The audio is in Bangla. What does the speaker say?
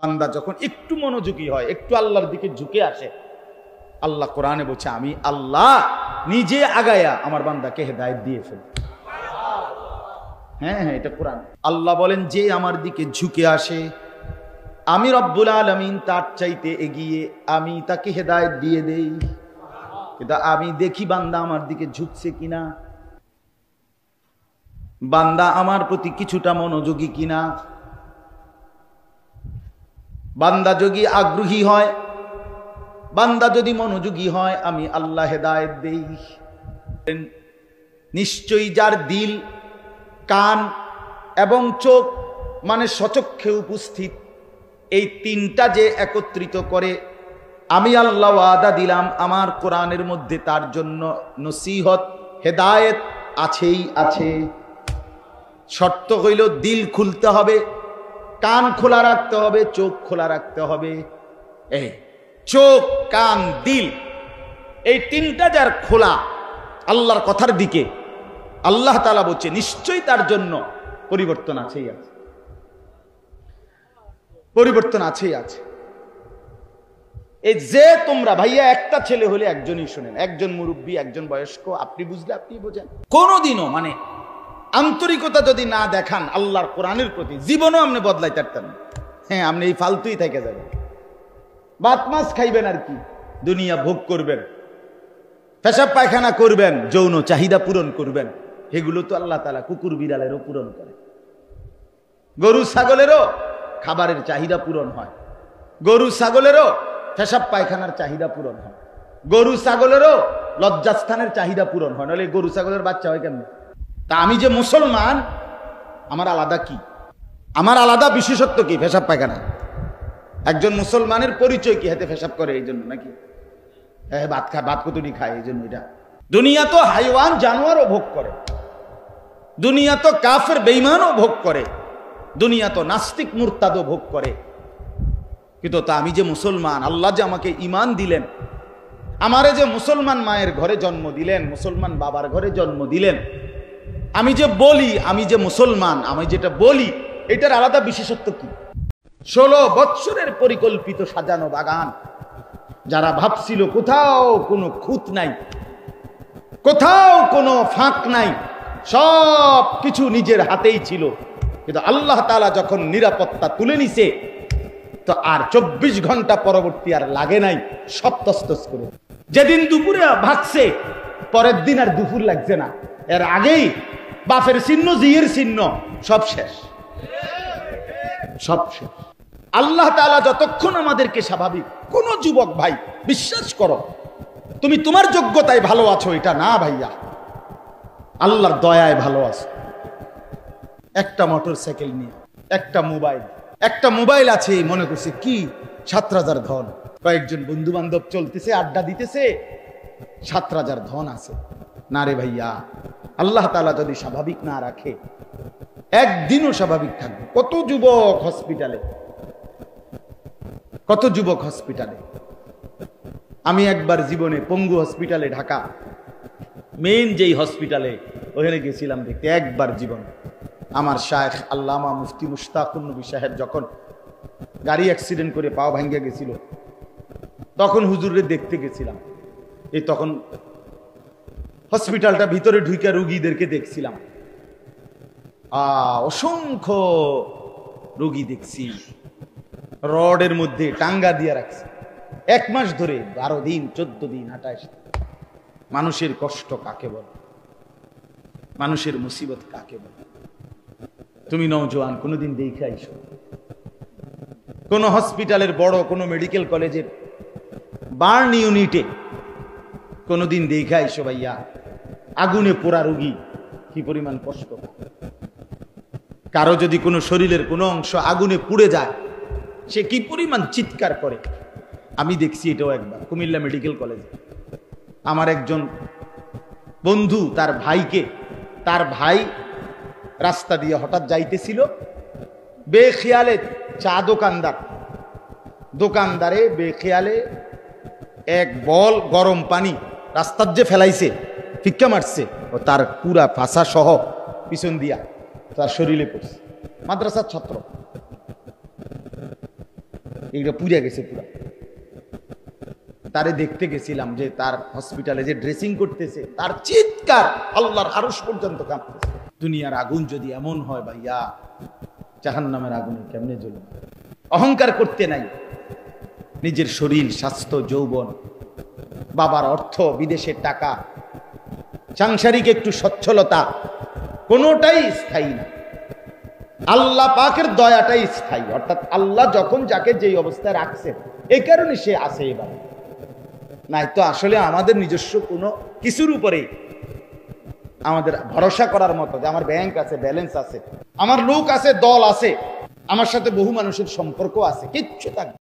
বান্দা যখন একটু মনোযোগী হয়, একটু আল্লাহর দিকে ঝুঁকে আসে, আল্লাহ কোরআনে বলছে আমি আল্লাহ নিজে আগায়া আমার বান্দাকে হেদায়েত দিয়ে ফেলি। হ্যাঁ হ্যাঁ, এটা কোরআন। আল্লাহ বলেন যে আমার দিকে ঝুঁকে আসে আমি রব্বুল আলামিন তার চাইতে এগিয়ে আমি তাকে হেদায়েত দিয়ে দেই। কিন্তু আমি দেখি বান্দা আমার দিকে ঝুঁকছে কিনা, বান্দা আমার প্রতি কিছুটা মনোযোগী কিনা। বান্দা যদি আগ্রহী হয়, বান্দা যদি মনোযোগী হয়, আমি আল্লাহ হেদায়েত দেই। নিশ্চয়ই যার দিল, কান এবং চোখ মানে সচক্ষে উপস্থিত, এই তিনটা যে একত্রিত করে, আমি আল্লাহ ওয়াদা দিলাম আমার কোরআনের মধ্যে তার জন্য নসিহত হেদায়েত আছেই আছে। শর্ত হইল দিল খুলতে হবে, কান খোলা রাখতে হবে, চোখ খোলা রাখতে হবে। এই চোখ, কান, দিল, এই তিনটা যার খোলা আল্লাহর কথার দিকে, আল্লাহ তাআলা বলছে নিশ্চয়ই তার জন্য পরিবর্তন আছেই আছে, পরিবর্তন আছেই আছে। এই যে তোমরা ভাইয়া একটা ছেলে হলে একজনই শোনেন, একজন মুরব্বী, একজন বয়স্ক, আপনি বুঝলে আপনি বোঝেন। কোনোদিনও মানে আন্তরিকতা যদি না দেখান আল্লাহর কোরআনের প্রতি, জীবনও আপনি বদলাইতে পারতেন। হ্যাঁ, আপনি এই ফালতুই থেকে যাবেন, ভাত মাছ খাইবেন আর কি, দুনিয়া ভোগ করবেন, পেশাব পায়খানা করবেন, যৌন চাহিদা পূরণ করবেন। এগুলো তো আল্লাহ তাআলা কুকুর বিড়ালেরও পূরণ করে, গরু ছাগলেরও খাবারের চাহিদা পূরণ হয়, গরু ছাগলেরও পেশাব পায়খানার চাহিদা পূরণ হয়, গরু ছাগলেরও লজ্জাস্থানের চাহিদা পূরণ হয়, নাহলে গরু ছাগলের বাচ্চা হয় কেমন? তা আমি যে মুসলমান, আমার আলাদা কি, আমার আলাদা বিশেষত্ব কি? পেশাব পায়খানা। একজন মুসলমানের পরিচয় কি? হাতে পেশাব করে এই জন্য নাকি? ভাত খায়, ভাত কতটি খায় এই জন্য। এটা দুনিয়া তো হাইওয়ান জানোয়ারও ভোগ করে, দুনিয়া তো কাফের বেঈমানও ভোগ করে, দুনিয়া তো নাস্তিক মুরতাদও ভোগ করে। কিন্তু তা আমি যে মুসলমান, আল্লাহ যে আমাকে ঈমান দিলেন, আমারে যে মুসলমান মায়ের ঘরে জন্ম দিলেন, মুসলমান বাবার ঘরে জন্ম দিলেন, আমি যে বলি আমি যে মুসলমান, আমি যেটা বলি এটার আলাদা বিশেষত্ব কি? 16 বৎসরের পরিকল্পিত সাজানো বাগান, যারা ভাবছিল কোথাও কোনো খুঁত নাই, কোথাও কোনো ফাঁক নাই, সব কিছু নিজের হাতেই ছিল, কিন্তু আল্লাহ তাআলা যখন নিরাপত্তা তুলে নিছে, তো আর 24 ঘন্টা পরবর্তী আর লাগে নাই, সব তছতছ করে। যেদিন দুপুরে ভাগছে, পরের দিন আর দুপুর লাগছে না, এর আগেই বাপের চিহ্ন, জিয়ের চিহ্ন, সব শেষ, সব শেষ। আল্লাহ তাআলা যতক্ষণ আমাদেরকে স্বাভাবিক, কোন যুবক ভাই বিশ্বাস করো তুমি তোমার যোগ্যতায় ভালো আছো এটা না ভাইয়া, আল্লাহর দয়ায় ভালো আছো। একটা মোটরসাইকেল নিয়ে, একটা মোবাইল আছে, মনে করছে কি 7,000 ধন, কয়েকজন বন্ধু বান্ধব চলতেছে, আড্ডা দিতেছে, 7,000 ধন আছে। না রে ভাইয়া, আল্লাহ তাআলা যদি স্বাভাবিক না রাখে একদিনও স্বাভাবিক থাকবে। কত যুবক হসপিটালে, কত যুবক হসপিটালে। আমি একবার জীবনে পঙ্গু হসপিটালে, ঢাকা মেইন যেই হসপিটালে, ওখানে গেছিলাম দেখতে একবার জীবনে। আমার শায়েখ আল্লামা মুফতি মুশতাকুন নবী সাহেব যখন গাড়ি অ্যাক্সিডেন্ট করে পাও ভাঙ্গা গেছিল, তখন হুজুরে দেখতে গেছিলাম। এই তখন হসপিটালটা ভিতরে ঢুইকা রোগীদেরকে দেখছিলাম, অসংখ্য রোগী দেখছি, রডের মধ্যে টাঙ্গা দিয়ে রাখছে 1 মাস ধরে, 12 দিন, 14 দিন, 28 দিন। মানুষের কষ্ট কাকে বলে, মানুষের মুসিবত কাকে বলে? তুমি নওজোয়ান কোনোদিন দেখে আইসো কোন হসপিটালের বড় কোন মেডিকেল কলেজের বার্ন ইউনিটে, কোনোদিন দেখে আইসো ভাইয়া আগুনে পোড়া রোগী কি পরিমাণ কষ্ট। কারো যদি কোনো শরীরের কোনো অংশ আগুনে পুড়ে যায়, সে কি পরিমাণ চিৎকার করে। আমি দেখছি এটাও একবার কুমিল্লা মেডিকেল কলেজে। আমার একজন বন্ধু, তার ভাই রাস্তা দিয়ে হঠাৎ যাইতেছিল, বেখেয়ালে চা দোকানদারে বেখেয়ালে এক বল গরম পানি রাস্তার যে ফেলাইছে, ফিক্কা মারছে, ও তার পুরা ফাঁসা সহ পিছন দিয়া তার শরীরে পড়ছে। মাদ্রাসার ছাত্র, এগুলো পুড়ে গেছে পুরা। তারে দেখতে গেছিলাম যে তার হসপিটালে যে ড্রেসিং করতেছে, তার চিৎকার আল্লাহর আরশ পর্যন্ত কাঁপতেছে। দুনিয়ার আগুন যদি এমন হয় ভাইয়া, জাহান্নামের আগুনে কেমনে জ্বলবে? অহংকার করতে নাই। নিজের শরীর, স্বাস্থ্য, যৌবন, বাবার অর্থ, বিদেশের টাকা, সাংসারিক একটু সচ্ছলতা, কোনোটাই স্থায়ী না। আল্লাহ পাকের দয়াটাই স্থায়ী। অর্থাৎ আল্লাহ যখন যাকে যেই অবস্থায় রাখছে, এই কারণে সে আছে এবার। নাই তো আসলে আমাদের নিজস্ব কোনো কিছুর উপরে আমাদের ভরসা করার মতো যে আমার ব্যাংক আছে, ব্যালেন্স আছে, আমার লোক আছে, দল আছে, আমার সাথে বহু মানুষের সম্পর্ক আছে, কিচ্ছু থাকবে